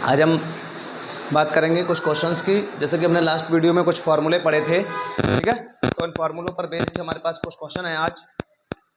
आज हम बात करेंगे कुछ क्वेश्चंस की। जैसे कि हमने लास्ट वीडियो में कुछ फार्मूले पढ़े थे, ठीक है। तो इन फार्मूलों पर बेस्ड हमारे पास कुछ क्वेश्चन है। आज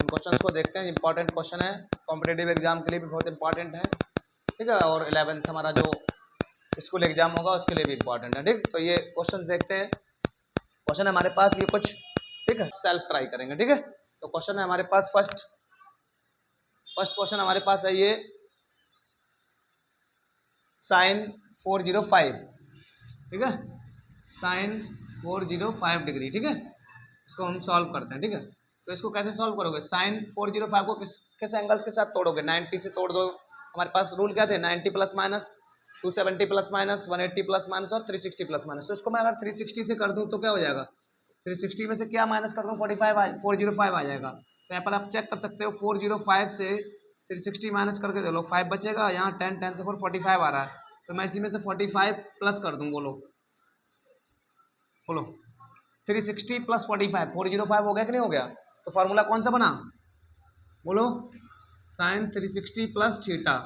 इन क्वेश्चंस को देखते हैं। इंपॉर्टेंट क्वेश्चन है, कॉम्पिटेटिव एग्जाम के लिए भी बहुत इंपॉर्टेंट है, ठीक है। और 11th हमारा जो स्कूल एग्जाम होगा उसके लिए भी इंपॉर्टेंट है, ठीक। तो ये क्वेश्चन देखते हैं। क्वेश्चन हमारे पास ये कुछ, ठीक है, सेल्फ ट्राई करेंगे, ठीक है। तो क्वेश्चन है हमारे पास फर्स्ट क्वेश्चन हमारे पास है ये sin 405, ठीक है, sin 405 डिग्री, ठीक है। इसको हम सॉल्व करते हैं, ठीक है। तो इसको कैसे सॉल्व करोगे? sin 405 को किस एंगल्स के साथ तोड़ोगे? 90 से तोड़ दो। हमारे पास रूल क्या थे? 90 plus minus, 270 plus minus, 180 plus minus और 360 प्लस माइनस। तो इसको मैं अगर 360 से कर दूं तो क्या हो जाएगा? 360 में से क्या माइनस कर दूं? 405 आ जाएगा। तो यहाँ पर आप चेक कर सकते हो, 405 से 360 माइनस करके देख लो, 5 बचेगा। यहाँ 10 से 4 45 आ रहा है। तो मैं इसी में से 45 प्लस कर दूँ। बोलो 360 प्लस 45, 405 हो गया कि नहीं हो गया? तो फार्मूला कौन सा बना? बोलो sine 360 plus theta.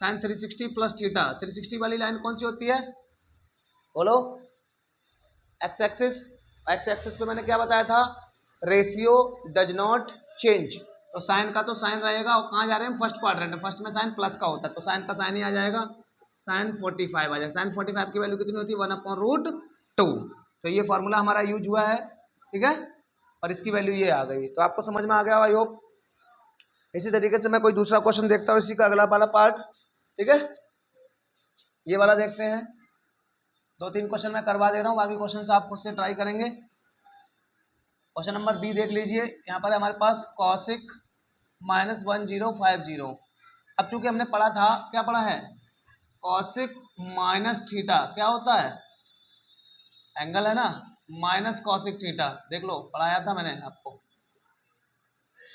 Sine 360 plus theta, 360 वाली लाइन कौन सी होती है? बोलो एक्स एक्सिस। एक्स एक्सिस पे मैंने क्या बताया था? Ratio does not change. तो साइन का तो साइन रहेगा। और कहाँ जा रहे हैं? फर्स्ट क्वाड्रेंट में। फर्स्ट में साइन प्लस का होता है, तो साइन का साइन ही आ जाएगा। साइन 45 आ जाएगा। साइन 45 की वैल्यू कितनी होती है? 1/√2। तो ये फार्मूला हमारा यूज हुआ है, ठीक है। और इसकी वैल्यू ये आ गई। तो आपको समझ में आ गया आई होप। इसी तरीके से मैं कोई दूसरा क्वेश्चन देखता हूँ, इसी का अगला वाला पार्ट, ठीक है। ये वाला देखते हैं। 2-3 क्वेश्चन मैं करवा दे रहा हूँ, बाकी क्वेश्चन आप खुद से ट्राई करेंगे। क्वेश्चन नंबर बी देख लीजिए। यहाँ पर हमारे पास कॉसिक -1050। अब चूंकि हमने पढ़ा था, क्या पढ़ा है? कॉसिक माइनस थीटा क्या होता है? एंगल है ना, माइनस कॉसिक थीटा। देख लो, पढ़ाया था मैंने आपको।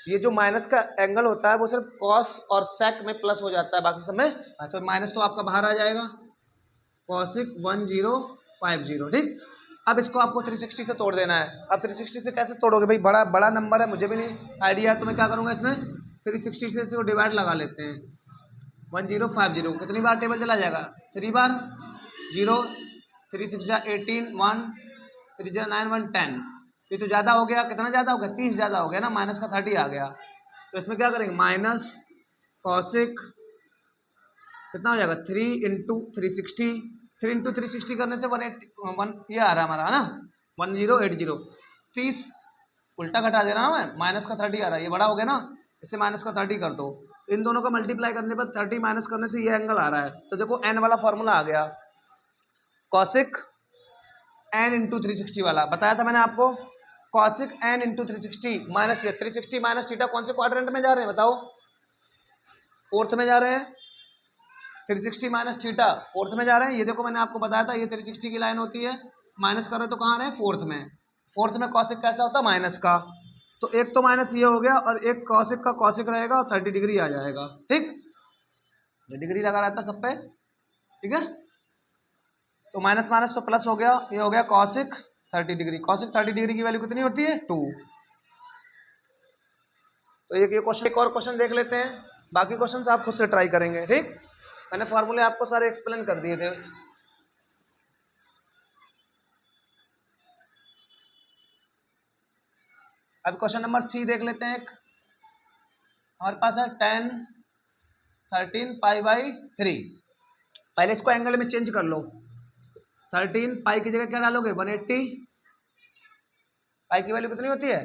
ये जो माइनस का एंगल होता है वो सिर्फ कॉस और सेक में प्लस हो जाता है, बाकी समय तो माइनस तो आपका बाहर आ जाएगा। कॉसिक 1050, ठीक। अब इसको आपको 360 से तोड़ देना है। अब 360 से कैसे तोड़ोगे भाई? बड़ा बड़ा नंबर है, मुझे भी नहीं आइडिया है। तो मैं क्या करूँगा, इसमें 360 से इसको डिवाइड लगा लेते हैं। 1050 कितनी बार टेबल चला जाएगा? 3 बार। 0 3 6 18, 1 3 9 1 10। ये तो ज़्यादा हो गया। कितना ज़्यादा हो गया? 30 ज़्यादा हो गया ना, माइनस का 30 आ गया। तो इसमें क्या करेंगे? माइनस कॉसिक कितना हो जाएगा? 3 इंटू 360। 3 इंटू 360 करने से 1 ये आ रहा है हमारा, है ना, 1080। 30 उल्टा घटा दे रहा ना मैं, माइनस का 30 आ रहा है। ये बड़ा हो गया ना, इससे माइनस का 30 कर दो। इन दोनों का मल्टीप्लाई करने पर 30 माइनस करने से ये एंगल आ रहा है। तो देखो एन वाला फॉर्मूला आ गया, कॉसिक एन इंटू 360 वाला बताया था मैंने आपको। Cosec N into 360 minus 360 minus theta कौन से क्वाड्रेंट में जा रहे हैं बताओ? फोर्थ में जा रहे हैं। 360 माइनस थीटा फोर्थ में जा रहे हैं। ये देखो मैंने आपको बताया था, ये 360 की लाइन होती है। माइनस कर रहे तो कहाँ रहे? फोर्थ में। फोर्थ में कॉसिक कैसा होता है? माइनस का। तो एक तो माइनस ये हो गया और एक कॉसिक का कॉसिक रहेगा और 30 डिग्री आ जाएगा, ठीक। ये डिग्री लगा रहता सब पे, ठीक है। तो माइनस माइनस तो प्लस हो गया। ये हो गया कॉसिक 30 डिग्री। कॉसिक 30 डिग्री की वैल्यू कितनी होती है? 2। तो ये क्वेश्चन, एक और क्वेश्चन देख लेते हैं। बाकी क्वेश्चन आप खुद से ट्राई करेंगे, ठीक। मैंने फार्मूले आपको सारे एक्सप्लेन कर दिए थे। अब क्वेश्चन नंबर सी देख लेते हैं। एक हमारे पास है 10 13 π/3। पहले इसको एंगल में चेंज कर लो। 13 पाई की जगह क्या डालोगे? 180। पाई की वैल्यू कितनी होती है?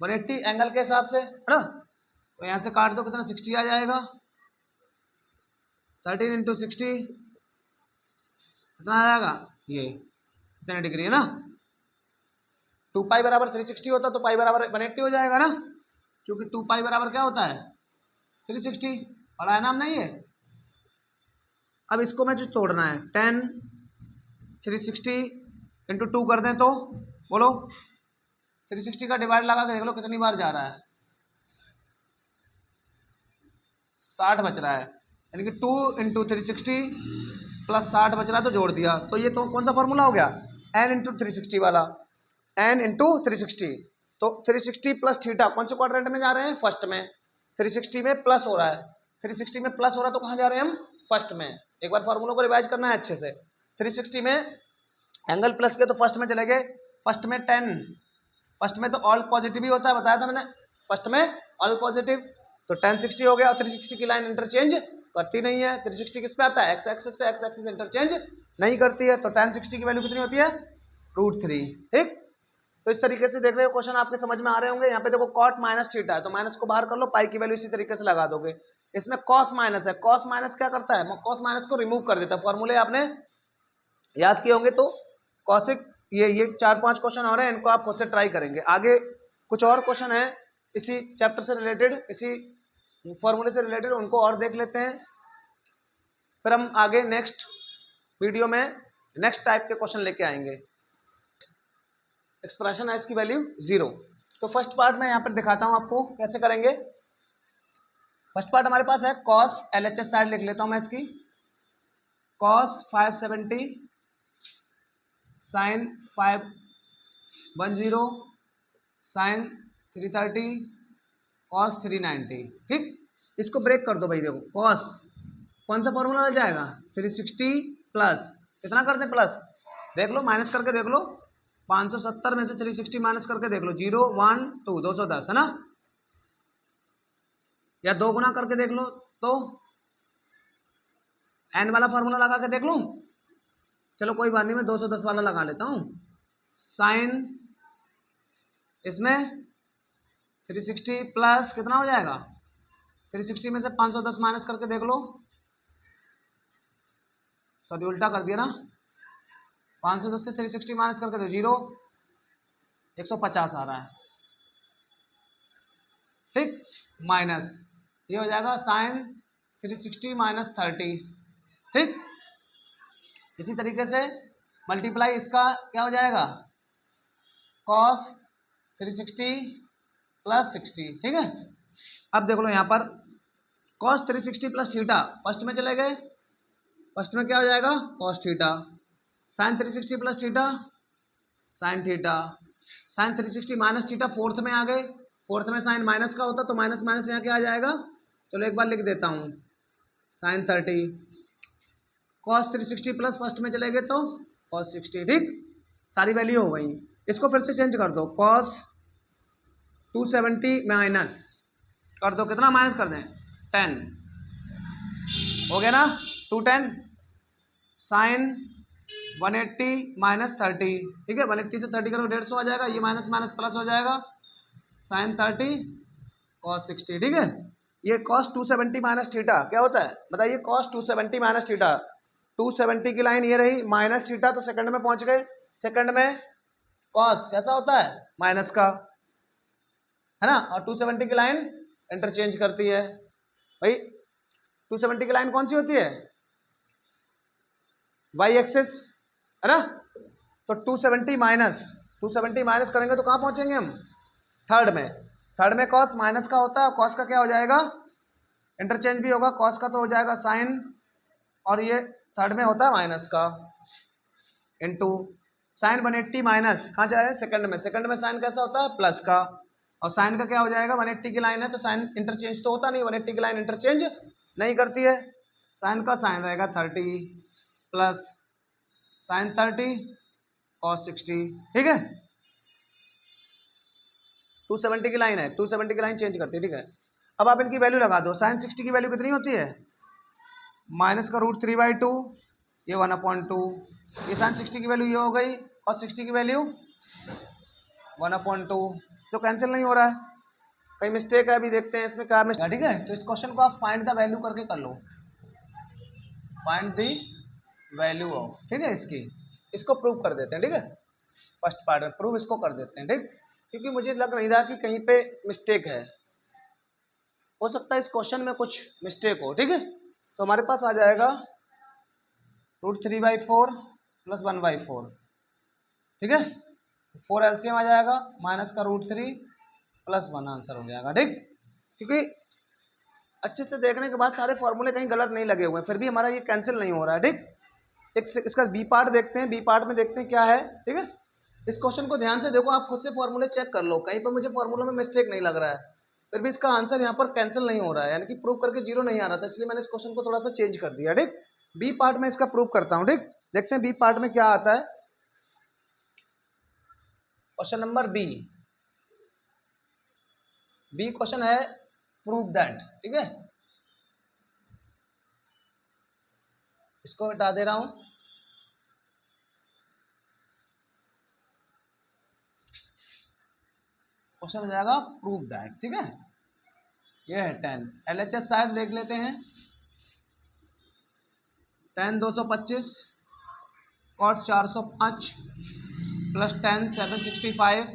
180 एंगल के हिसाब से, है ना। तो यहाँ से काट दो, कितना? 60 आ जाएगा। 13 इंटू 60 कितना आ जाएगा? ये कितने डिग्री है ना। 2 पाई बराबर 360 होता तो पाई बराबर 180 हो जाएगा ना, क्योंकि 2 पाई बराबर क्या होता है? 360। पढ़ा है ना हमने ये। अब इसको मैं जो तोड़ना है, 10 360 इंटू 2 कर दें तो बोलो 360 का डिवाइड लगा के देख लो कितनी बार जा रहा है। 60 बच रहा है, यानी कि 2 इंटू 360 प्लस 60 बच रहा है, तो जोड़ दिया। तो ये तो कौन सा फॉर्मूला हो गया? एन इंटू 360 वाला, एन इंटू 360। तो 360 प्लस थीटा कौन से क्वाड्रेंट में जा रहे हैं? फर्स्ट में। 360 में प्लस हो रहा है, 360 में प्लस हो रहा है तो कहाँ जा रहे हैं हम? फर्स्ट में, एक बार फॉर्मूलों को रिवाइज करना है अच्छे से। 360 में एंगल प्लस के तो फर्स्ट में चले गए, फर्स्ट में 10, फर्स्ट में तो ऑल पॉजिटिव ही होता है, बताया था मैंने, फर्स्ट में ऑल पॉजिटिव, तो 1060 हो गया। और 360 की लाइन इंटरचेंज करती नहीं है, 360 किस पे आता है, एक्स एक्सिस पे, एक्स एक्सिस इंटरचेंज नहीं करती है, तो 1060 की वैल्यू कितनी होती है, √3। ठीक, तो इस तरीके से देख रहे हो क्वेश्चन आपके समझ में आ रहे होंगे। यहाँ पे देखो कॉट माइनस थीटा है, तो माइनस को बाहर कर लो, पाई की वैल्यू इसी तरीके से लगा दोगे। इसमें कॉस माइनस है, कॉस माइनस क्या करता है, कॉस माइनस को रिमूव कर देता है। फॉर्मूले आपने याद किए होंगे, तो कॉसिक ये 4-5 क्वेश्चन हो रहे हैं, इनको आप खुद से ट्राई करेंगे। आगे कुछ और क्वेश्चन है इसी चैप्टर से रिलेटेड, इसी फॉर्मूले से रिलेटेड, उनको और देख लेते हैं, फिर हम आगे नेक्स्ट वीडियो में नेक्स्ट टाइप के क्वेश्चन लेके आएंगे। एक्सप्रेशन है इसकी वैल्यू 0। तो फर्स्ट पार्ट में यहाँ पर दिखाता हूँ आपको कैसे करेंगे। फर्स्ट पार्ट हमारे पास है कॉस, LHS साइड लिख लेता हूँ मैं इसकी, कॉस 570 साइन 510 साइन 330 कॉस 390। ठीक, इसको ब्रेक कर दो भाई। देखो कॉस कौन सा फॉर्मूला लग जाएगा, 360 प्लस कितना करते हैं प्लस, देख लो माइनस करके देख लो, 570 में से 360 माइनस करके देख लो, 0 1 2 210 है ना, या 2 गुना करके देख लो, तो n वाला फॉर्मूला लगा के देख लूँ, चलो कोई बात नहीं, मैं 210 वाला लगा लेता हूँ। साइन इसमें 360 प्लस कितना हो जाएगा, 360 में से 510 माइनस करके देख लो, सॉरी उल्टा कर दिया ना, 510 से 360 माइनस करके दो, 0 150 आ रहा है। ठीक, माइनस ये हो जाएगा साइन 360 माइनस 30। ठीक, इसी तरीके से मल्टीप्लाई इसका क्या हो जाएगा, कॉस 360 प्लस 60। ठीक है, अब देख लो यहाँ पर कॉस 360 प्लस थीटा फर्स्ट में चले गए, फर्स्ट में क्या हो जाएगा cos theta, sine 360 plus theta sine theta, sine 360 minus theta fourth में आ गए, फोर्थ में साइन माइनस का होता तो माइनस माइनस यहाँ क्या आ जाएगा, चलो एक बार लिख देता हूँ, साइन 30 कॉस 360 प्लस फर्स्ट में चले गए तो कॉस 60। ठीक, सारी वैल्यू हो गई, इसको फिर से चेंज कर दो, कॉस 270 माइनस कर दो, कितना माइनस कर दें 10, हो गया ना 210, साइन 180 माइनस 30। ठीक है, 180 से 30 करो 150 आ जाएगा, ये माइनस माइनस प्लस हो जाएगा, साइन 30 कॉस 60। ठीक है, ये कॉस 270 माइनस थीटा क्या होता है बताइए, कॉस 270 माइनस थीटा, 270 की लाइन ये रही, माइनस थीटा तो सेकंड में पहुंच गए, सेकंड में कॉस कैसा होता है माइनस का, है ना, और 270 की लाइन इंटरचेंज करती है भाई। 270 की लाइन कौन सी होती है, वाई एक्सिस, है ना, तो 270 माइनस करेंगे तो कहाँ पहुंचेंगे हम, थर्ड में, थर्ड में कॉस माइनस का होता है, कॉस का क्या हो जाएगा इंटरचेंज भी होगा, कॉस का तो हो जाएगा साइन, और ये थर्ड में होता है माइनस का, इनटू साइन 180 माइनस कहाँ जाए सेकंड में, सेकंड में साइन कैसा होता है प्लस का, और साइन का क्या हो जाएगा 180 की लाइन है तो साइन इंटरचेंज तो होता नहीं, 180 की लाइन इंटरचेंज नहीं करती है, साइन का साइन रहेगा 30 प्लस साइन 30 कॉस 60। ठीक है, 270 की लाइन है, 270 की लाइन चेंज करती है। ठीक है, अब आप इनकी वैल्यू लगा दो, साइन 60 की वैल्यू कितनी होती है, माइनस का √3/2, ये 1/2, ये साइन 60 की वैल्यू ये हो गई, और 60 की वैल्यू 1/2, तो कैंसिल नहीं हो रहा है, कहीं मिस्टेक है, अभी देखते हैं इसमें क्या मिस्टेक। ठीक है, तो इस क्वेश्चन को आप फाइंड द वैल्यू करके कर लो, फाइंड द वैल्यू ऑफ, ठीक है, इसको प्रूव कर देते हैं। ठीक है, फर्स्ट पार्ट में प्रूव इसको कर देते हैं। ठीक, क्योंकि मुझे लग नहीं रहा कि कहीं पे मिस्टेक है, हो सकता है इस क्वेश्चन में कुछ मिस्टेक हो। ठीक है, तो हमारे पास आ जाएगा √3/4 प्लस 1/4। ठीक है, 4 LCM आ जाएगा, माइनस का √3 प्लस 1 आंसर हो जाएगा। ठीक, क्योंकि अच्छे से देखने के बाद सारे फॉर्मूले कहीं गलत नहीं लगे हुए हैं, फिर भी हमारा ये कैंसिल नहीं हो रहा है। ठीक, इसका बी पार्ट देखते हैं, बी पार्ट में देखते हैं क्या है। ठीक है, इस क्वेश्चन को ध्यान से देखो, आप खुद से फॉर्मूले चेक कर लो, कहीं पर मुझे फॉर्मूलों में मिस्टेक नहीं लग रहा है। फिर भी इसका आंसर यहाँ पर कैंसिल नहीं हो रहा है, यानी कि प्रूव करके 0 नहीं आ रहा था, इसलिए मैंने इस क्वेश्चन को थोड़ा सा चेंज कर दिया। ठीक, बी पार्ट में इसका प्रूव करता हूँ। ठीक, देखते हैं बी पार्ट में क्या आता है। क्वेश्चन नंबर बी क्वेश्चन है प्रूव दैट। ठीक है, इसको हटा दे रहा हूं। क्वेश्चन हो जाएगा प्रूव दैट। ठीक है, ये है 10। LHS साइड देख लेते हैं। 10 225 कॉट 405 प्लस 10 765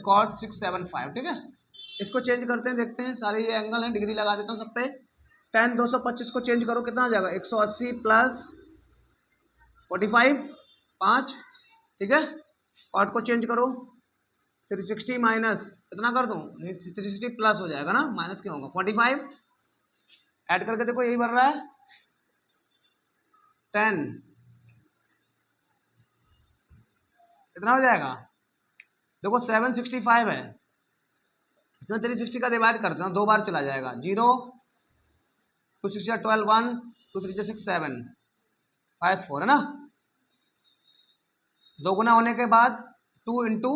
कॉट 675। ठीक है, इसको चेंज करते हैं, देखते हैं। सारे ये एंगल हैं, डिग्री लगा देता हूँ सब पे। 10 225 को चेंज करो, कितना आ जाएगा 180 प्लस 45 5। ठीक है, कॉट को चेंज करो 360 माइनस कितना कर दूँ 360 प्लस हो जाएगा ना, माइनस क्या होगा 45। ऐड करके देखो यही बन रहा है 10 कितना हो जाएगा, देखो 765 है, इसमें 360 का डिवाइड करते हैं, 2 बार चला जाएगा। 0 2 6 12 1 2 3 6 7 5 4 है ना। 2 गुना होने के बाद 2 इंटू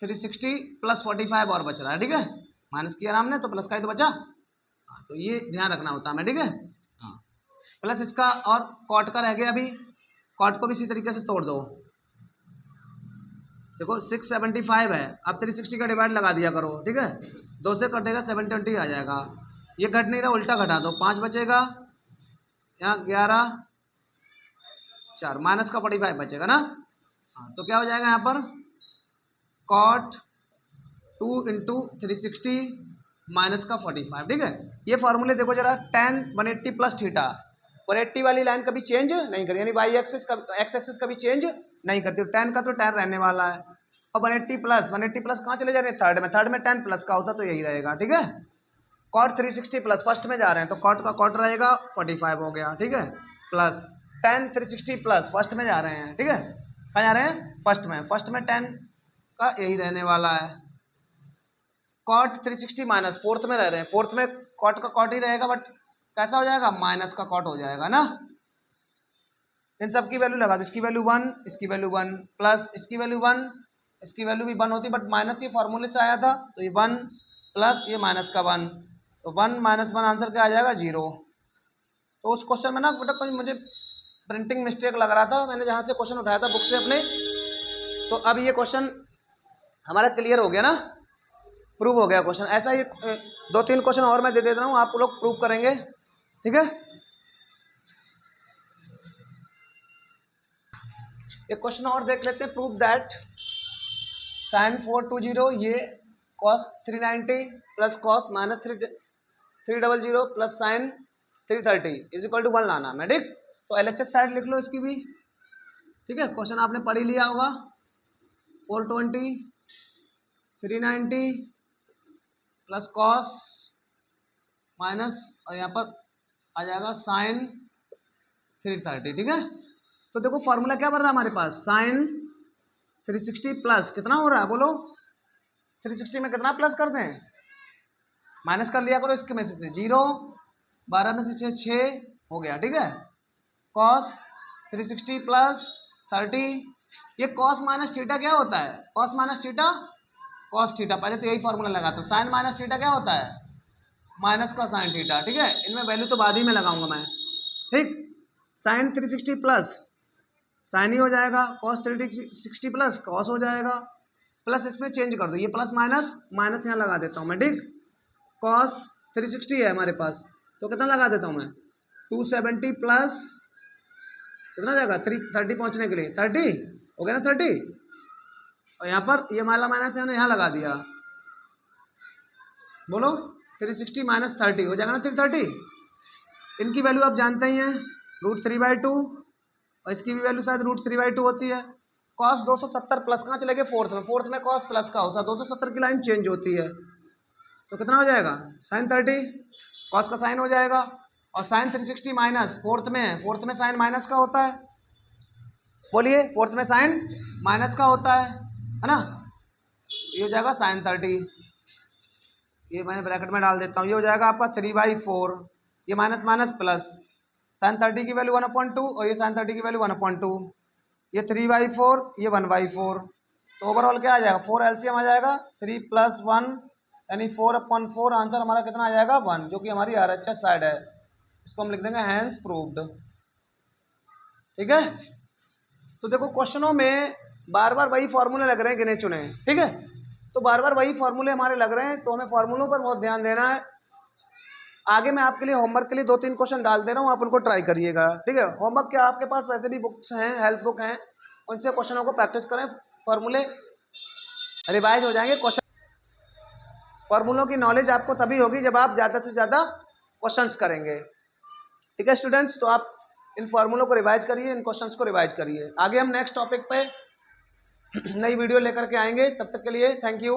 360 प्लस 45 और बच रहा है। ठीक है, माइनस किया हमने तो प्लस का ही तो बचा। हाँ, तो ये ध्यान रखना होता है हमें। ठीक है, हाँ, प्लस इसका और कॉट का रह गया। अभी कॉट को भी इसी तरीके से तोड़ दो। देखो 675 है, अब 360 का डिवाइड लगा दिया करो। ठीक है, 2 से कटेगा 720 आ जाएगा। ये घट नहीं रहा, उल्टा घटा दो, 5 बचेगा, यहाँ 11 4 माइनस का 45 बचेगा ना। हाँ, तो क्या हो जाएगा यहाँ पर कॉट 2 इंटू 360 माइनस का 45। ठीक है, ये फॉर्मूले देखो जरा। 10 180 प्लस थीटा, 180 वाली लाइन कभी चेंज नहीं करी, यानी वाई एक्सिस का एक्स एक्सिस कभी चेंज नहीं करती। 10 का तो 10 रहने वाला है। और 180 प्लस कहाँ चले जा रहे हैं, थर्ड में 10 प्लस का होता तो यही रहेगा। ठीक है, कॉट 360 प्लस फर्स्ट में जा रहे हैं तो कॉट का कॉट रहेगा 45 हो गया। ठीक है, प्लस 10 360 प्लस फर्स्ट में जा रहे हैं। ठीक है, कहाँ जा रहे हैं फर्स्ट में 10 का यही रहने वाला है। कॉट 360 माइनस फोर्थ में रह रहे हैं, फोर्थ में कॉट का कॉट ही रहेगा, बट कैसा हो जाएगा माइनस का कॉट हो जाएगा ना। इन सब की वैल्यू लगा दो, इसकी वैल्यू 1 इसकी वैल्यू 1 प्लस इसकी वैल्यू 1 इसकी वैल्यू भी 1 होती, बट माइनस ये फॉर्मूले से आया था तो ये 1 प्लस ये माइनस का 1, तो 1 माइनस 1 आंसर क्या आ जाएगा 0। तो उस क्वेश्चन में ना बेटा कुछ मुझे प्रिंटिंग मिस्टेक लग रहा था, मैंने जहाँ से क्वेश्चन उठाया था बुक से अपने। तो अब ये क्वेश्चन हमारा क्लियर हो गया ना, प्रूव हो गया क्वेश्चन। ऐसा ही 2-3 क्वेश्चन और मैं दे देता हूँ, आप लोग प्रूव करेंगे। ठीक है, एक क्वेश्चन और देख लेते हैं। प्रूव दैट sin 420 ये cos 390 plus cos minus 300 plus sin 330 is equal to 1 लाना मैं। ठीक, तो LHS साइड लिख लो इसकी भी। ठीक है, क्वेश्चन आपने पढ़ ही लिया होगा। 420 390 प्लस cos माइनस और यहाँ पर आ जाएगा sin 330। ठीक है, तो देखो फॉर्मूला क्या बन रहा है हमारे पास, sin 360 प्लस कितना हो रहा है बोलो, 360 में कितना प्लस कर दें, माइनस कर लिया करो इसके में से 0, 12 में से 6 हो गया। ठीक है, cos 360 प्लस 30, ये cos माइनस थीटा क्या होता है, cos minus theta cos theta, पहले तो यही फॉर्मूला लगाता हूँ। sin माइनस थीटा क्या होता है, माइनस का sin थीटा। ठीक है, इनमें वैल्यू तो बाद ही में लगाऊंगा मैं। ठीक, sin 360 प्लस साइन ही हो जाएगा, cos 360 प्लस cos हो जाएगा, प्लस इसमें चेंज कर दो, ये प्लस माइनस माइनस यहाँ लगा देता हूँ मैं। ठीक, cos 360 है हमारे पास तो कितना लगा देता हूँ मैं 270 प्लस कितना जाएगा 330 पहुँचने के लिए 30 हो गया ना 30, और यहाँ पर ये माला माइनस है यहाँ लगा दिया, बोलो 360 माइनस 30 हो जाएगा ना 330। इनकी वैल्यू आप जानते ही हैं √3/2 और इसकी भी वैल्यू शायद √3/2 होती है। cos 270 प्लस कहाँ चले गए फोर्थ में cos प्लस का होता है, 270 की लाइन चेंज होती है तो कितना हो जाएगा sin 30, cos का साइन हो जाएगा, और sin 360 माइनस फोर्थ में साइन माइनस का होता है, बोलिए फोर्थ में साइन माइनस का होता है ना, ये हो जाएगा sin 30। ये मैं ब्रैकेट में डाल देता हूँ, ये हो जाएगा आपका 3/4, ये माइनस माइनस प्लस, साइन 30 की वैल्यू 1/2 और ये साइन 30 की वैल्यू 1/2, ये 3/4, ये 1/4, तो ओवरऑल क्या आ जाएगा 4 एलसीएम आ जाएगा 3 + 1 यानी 4/4, आंसर हमारा कितना आ जाएगा 1, जो कि हमारी RHS साइड है। इसको हम लिख देंगे हैंस प्रूव्ड। ठीक है, तो देखो क्वेश्चनों में बार बार वही फॉर्मूले लग रहे हैं गिने चुने, ठीक है, तो बार बार वही फॉर्मूले हमारे लग रहे हैं, तो हमें फॉर्मूलों पर बहुत ध्यान देना है। आगे मैं आपके लिए होमवर्क के लिए 2-3 क्वेश्चन डाल दे रहा हूँ, आप उनको ट्राई करिएगा। ठीक है, होमवर्क क्या आपके पास वैसे भी बुक्स हैं, हेल्प बुक हैं, उनसे क्वेश्चनों को प्रैक्टिस करें, फॉर्मूले रिवाइज हो जाएंगे। क्वेश्चन फॉर्मूलों की नॉलेज आपको तभी होगी जब आप ज़्यादा से ज़्यादा क्वेश्चंस करेंगे। ठीक है स्टूडेंट्स, तो आप इन फॉर्मूलों को रिवाइज करिए, इन क्वेश्चंस को रिवाइज करिए। आगे हम नेक्स्ट टॉपिक पे नई वीडियो लेकर के आएंगे, तब तक के लिए थैंक यू।